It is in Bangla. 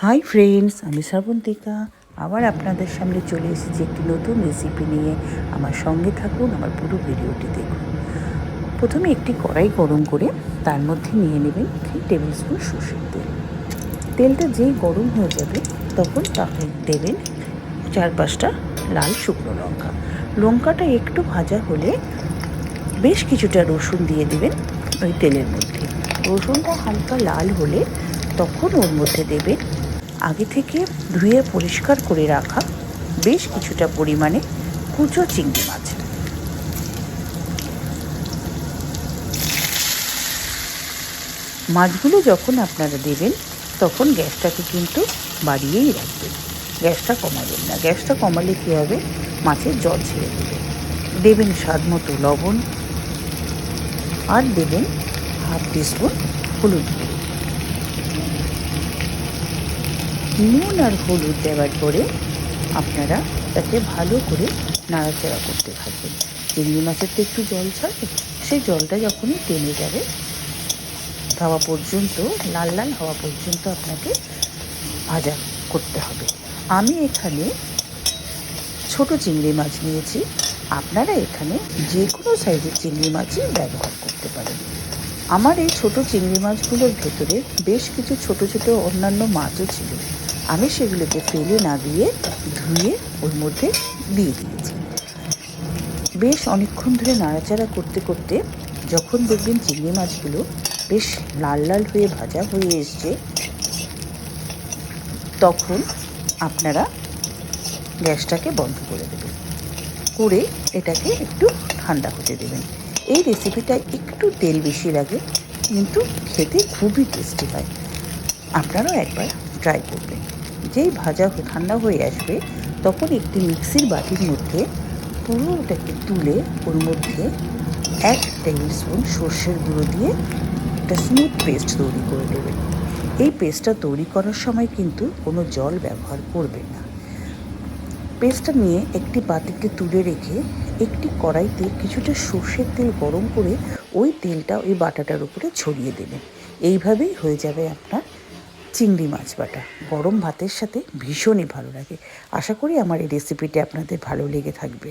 হাই ফ্রেন্ডস, আমি শ্রাবন্তিকা আবার আপনাদের সামনে চলে এসেছি একটি নতুন রেসিপি নিয়ে। আমার সঙ্গে থাকুন, আমার পুরো ভিডিওটি দেখুন। প্রথমে একটি কড়াই গরম করে তার মধ্যে নিয়ে নেবেন 3 টেবিল স্পুন সর্ষের তেল। তেলটা যেই গরম হয়ে যাবে তখন তাকে দেবেন 4-5টা লাল শুকনো লঙ্কা। লঙ্কাটা একটু ভাজা হলে বেশ কিছুটা রসুন দিয়ে দেবেন ওই তেলের মধ্যে। রসুনটা হালকা লাল হলে তখন ওর মধ্যে দেবেন আগে থেকে ধুয়ে পরিষ্কার করে রাখা বেশ কিছুটা পরিমাণে কুচো চিংড়ি মাছ। মাছগুলো যখন আপনারা দেবেন তখন গ্যাসটাকে কিন্তু বাড়িয়েই রাখবেন, গ্যাসটা কমাবেন না। গ্যাসটা কমালে কী হবে, মাছের জল ছেড়ে দেবে। দেবেন স্বাদ মতো লবণ আর দেবেন 1/2 টিস্পুন হলুদ গুঁড়ো। নুন আর হলুদ দেওয়ার পরে আপনারা তাকে ভালো করে নাড়াচাড়া করতে থাকবেন। চিংড়ি মাছের তো একটু জল ছাড়বে, সেই জলটা যখনই টেনে যাবে হওয়া পর্যন্ত, লাল লাল হওয়া পর্যন্ত আপনাকে ভাজা করতে হবে। আমি এখানে ছোট চিংড়ি মাছ নিয়েছি, আপনারা এখানে যে কোনো সাইজের চিংড়ি মাছই ব্যবহার করতে পারেন। আমার এই ছোট চিংড়ি মাছগুলোর ভেতরে বেশ কিছু ছোট ছোট অন্যান্য মাছও ছিল, আমি সেগুলোকে ফেলে না দিয়ে ধুয়ে ওর মধ্যে দিয়ে দিয়েছি। বেশ অনেকক্ষণ ধরে নাড়াচাড়া করতে করতে যখন দেখবেন চিংড়ি মাছগুলো বেশ লাল লাল হয়ে ভাজা হয়ে এসছে, তখন আপনারা গ্যাসটাকে বন্ধ করে দেবেন, করে এটাকে একটু ঠান্ডা হতে দেবেন। এই রেসিপিটা একটু তেল বেশি লাগে, কিন্তু খেতে খুবই টেস্টি হয়। আপনারাও একবার ট্রাই করবেন। যেই ভাজা ঠান্ডা হয়ে আসবে তখন একটি মিক্সির বাটির মধ্যে পুরো ওটাকে তুলে ওর মধ্যে 1 টেবিল স্পুন সর্ষের গুঁড়ো দিয়ে একটা স্মুথ পেস্ট তৈরি করে দেবেন। এই পেস্টটা তৈরি করার সময় কিন্তু কোনো জল ব্যবহার করবেন না। পেস্টটা নিয়ে একটি পাতিকে তুলে রেখে একটি কড়াইতে কিছুটা সর্ষের তেল গরম করে ওই তেলটা ওই বাটাটার উপরে ছড়িয়ে দেবেন। এইভাবেই হয়ে যাবে আপনার চিংড়ি মাছ বাটা। গরম ভাতের সাথে ভীষণই ভালো লাগে। আশা করি আমার এই রেসিপিটি আপনাদের ভালো লেগে থাকবে।